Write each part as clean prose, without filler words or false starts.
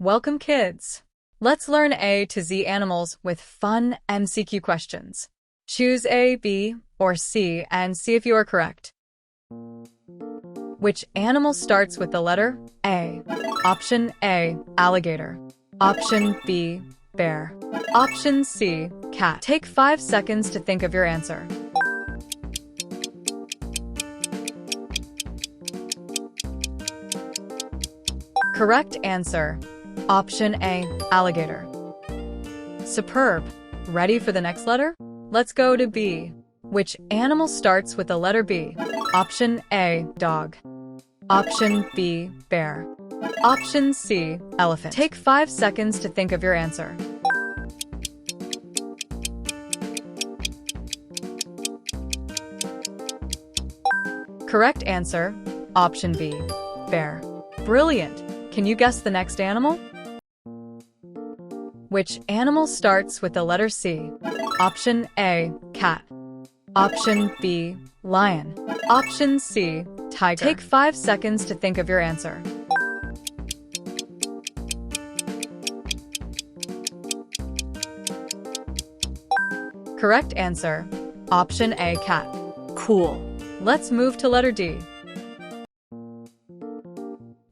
Welcome, kids! Let's learn A to Z animals with fun MCQ questions. Choose A, B, or C and see if you are correct. Which animal starts with the letter A? Option A, alligator. Option B, bear. Option C, cat. Take 5 seconds to think of your answer. Correct answer. Option A, alligator. Superb. Ready for the next letter? Let's go to B. Which animal starts with the letter B? Option A, dog. Option B, bear. Option C, elephant. Take 5 seconds to think of your answer. Correct answer. Option B, bear. Brilliant. Can you guess the next animal? Which animal starts with the letter C? Option A, cat. Option B, lion. Option C, tiger. Take 5 seconds to think of your answer. Correct answer. Option A, cat. Cool. Let's move to letter D.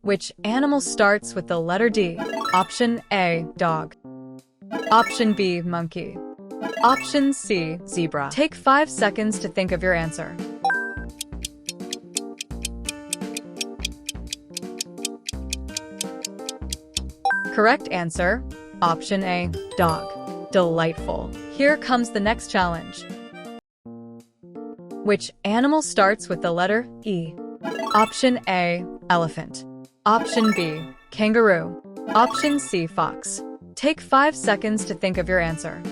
Which animal starts with the letter D? Option A, dog. Option B, monkey. Option C, zebra. Take 5 seconds to think of your answer. Correct answer. Option A, dog. Delightful. Here comes the next challenge. Which animal starts with the letter E? Option A, elephant. Option B, kangaroo. Option C, fox. Take 5 seconds to think of your answer.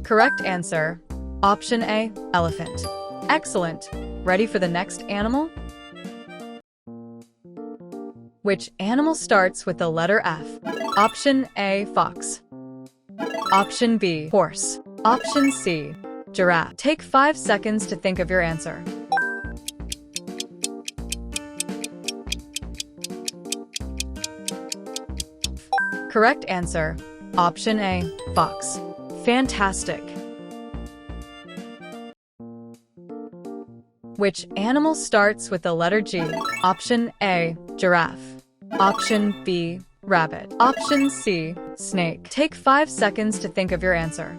Correct answer. Option A, elephant. Excellent. Ready for the next animal? Which animal starts with the letter F? Option A, fox. Option B, horse. Option C, giraffe. Take 5 seconds to think of your answer. Correct answer. Option A, fox. Fantastic. Which animal starts with the letter G? Option A, giraffe. Option B, rabbit. Option C, snake. Take 5 seconds to think of your answer.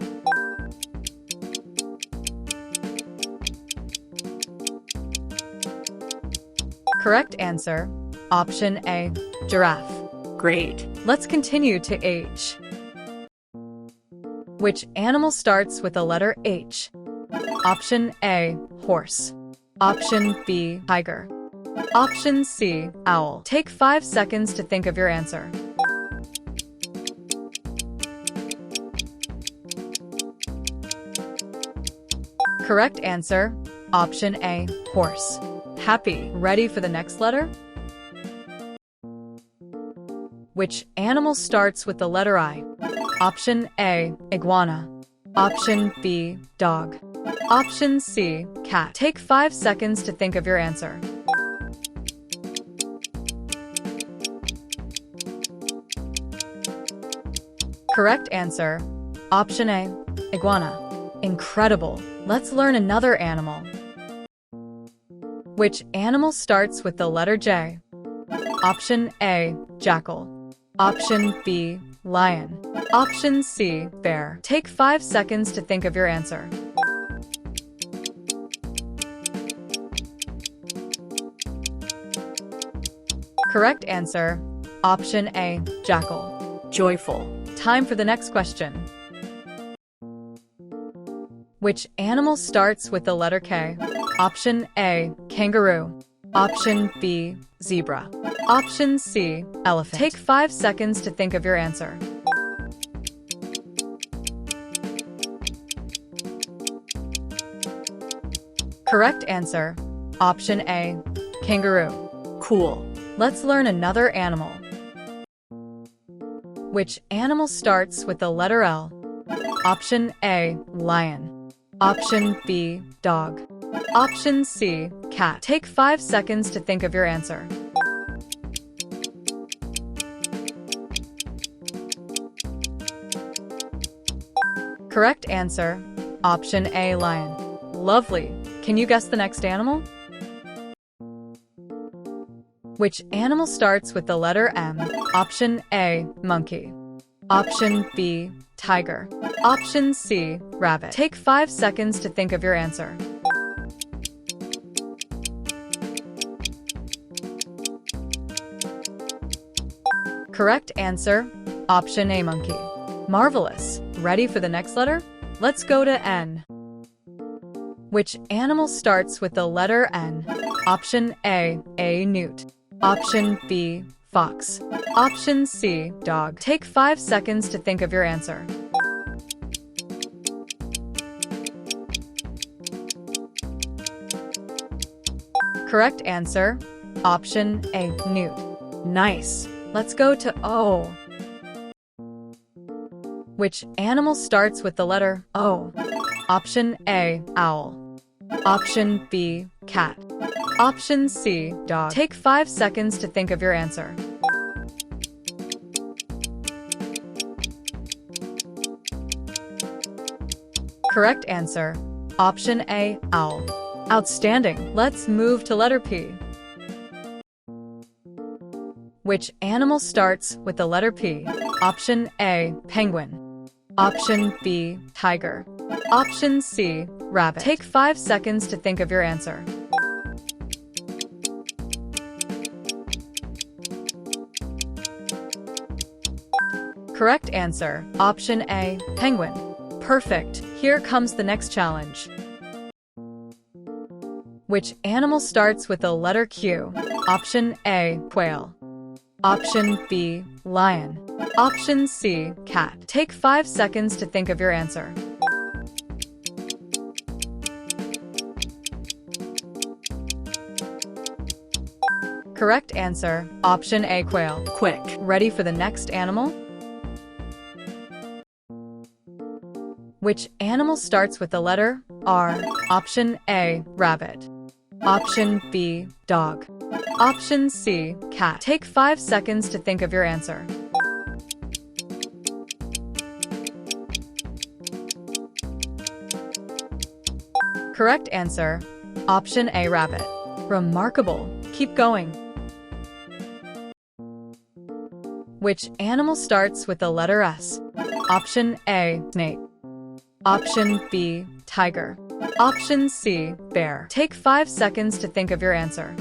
Correct answer. Option A, giraffe. Great. Let's continue to H. Which animal starts with the letter H? Option A, horse. Option B, tiger. Option C, owl. Take 5 seconds to think of your answer. Correct answer. Option A, horse. Happy. Ready for the next letter? Which animal starts with the letter I? Option A, iguana. Option B, dog. Option C, cat. Take 5 seconds to think of your answer. Correct answer. Option A, iguana. Incredible. Let's learn another animal. Which animal starts with the letter J? Option A, jackal. Option B, lion. Option C, bear. Take 5 seconds to think of your answer. Correct answer. Option A, jackal. Joyful. Time for the next question. Which animal starts with the letter K? Option A, kangaroo. Option B, zebra. Option C, elephant. Take 5 seconds to think of your answer. Correct answer. Option A, kangaroo. Cool. Let's learn another animal. Which animal starts with the letter L? Option A, lion. Option B, dog. Option C, cat. Take 5 seconds to think of your answer. Correct answer, option A, lion. Lovely. Can you guess the next animal? Which animal starts with the letter M? Option A, monkey. Option B, tiger. Option C, rabbit. Take 5 seconds to think of your answer. Correct answer, option A, monkey. Marvelous. Ready for the next letter? Let's go to N. Which animal starts with the letter N? Option A, newt. Option B, fox. Option C, dog. Take 5 seconds to think of your answer. Correct answer, option A, newt. Nice. Let's go to O. Which animal starts with the letter O? Option A, owl. Option B, cat. Option C, dog. Take 5 seconds to think of your answer. Correct answer, option A, owl. Outstanding. Let's move to letter P. Which animal starts with the letter P? Option A, penguin. Option B, tiger. Option C, rabbit. Take 5 seconds to think of your answer. Correct answer, option A, penguin. Perfect. Here comes the next challenge. Which animal starts with the letter Q? Option A, quail. Option B, lion. Option C, cat. Take 5 seconds to think of your answer. Correct answer, option A, quail. Quick. Ready for the next animal? Which animal starts with the letter R? Option A, rabbit. Option B, dog. Option C, cat. Take 5 seconds to think of your answer. Correct answer, option A, rabbit. Remarkable. Keep going. Which animal starts with the letter S? Option A, snake. Option B, tiger. Option C, bear. Take 5 seconds to think of your answer.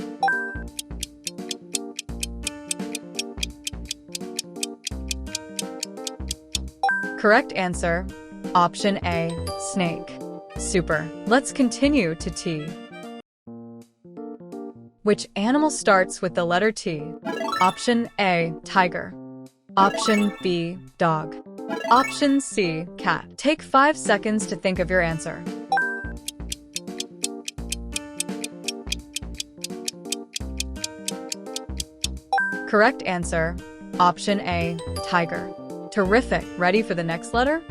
Correct answer, option A, snake. Super. Let's continue to T. Which animal starts with the letter T? Option A, tiger. Option B, dog. Option C, cat. Take 5 seconds to think of your answer. Correct answer, option A, tiger. Terrific. Ready for the next letter?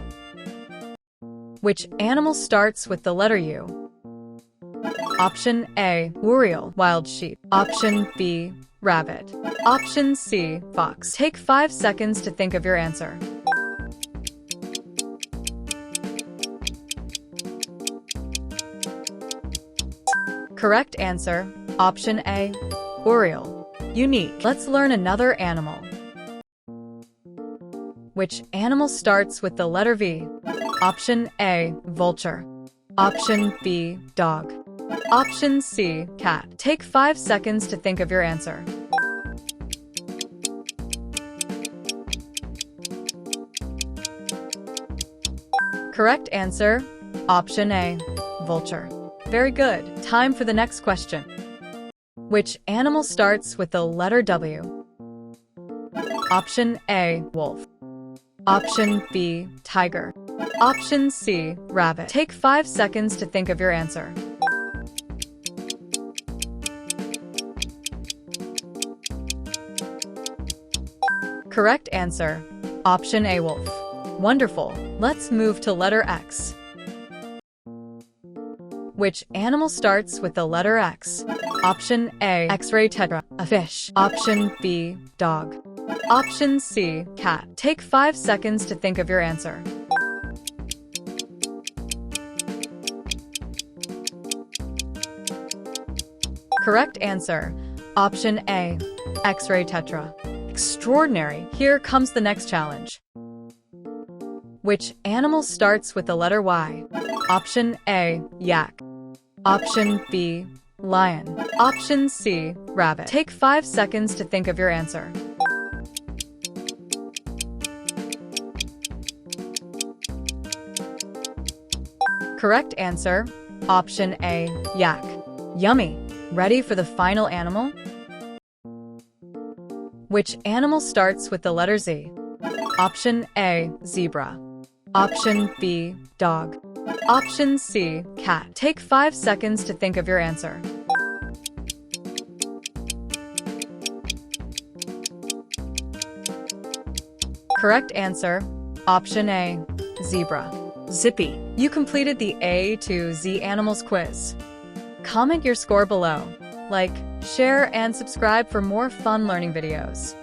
Which animal starts with the letter U? Option A, oriole, wild sheep. Option B, rabbit. Option C, fox. Take 5 seconds to think of your answer. Correct answer, option A, oriole. Unique. Let's learn another animal. Which animal starts with the letter V? Option A, vulture. Option B, dog. Option C, cat. Take 5 seconds to think of your answer. Correct answer, option A, vulture. Very good. Time for the next question. Which animal starts with the letter W? Option A, wolf. Option B, tiger. Option C, rabbit. Take 5 seconds to think of your answer. Correct answer, option A, wolf. Wonderful. Let's move to letter X. Which animal starts with the letter X? Option A, X-ray tetra, a fish. Option B, dog. Option C, cat. Take 5 seconds to think of your answer. Correct answer, option A, X-ray tetra. Extraordinary. Here comes the next challenge. Which animal starts with the letter Y? Option A, yak. Option B, lion. Option C, rabbit. Take 5 seconds to think of your answer. Correct answer, option A, yak. Yummy. Ready for the final animal? Which animal starts with the letter Z? Option A, zebra. Option B, dog. Option C, cat. Take 5 seconds to think of your answer. Correct answer, option A, zebra. Zippy. You completed the A to Z animals quiz. Comment your score below. Like, share, and subscribe for more fun learning videos.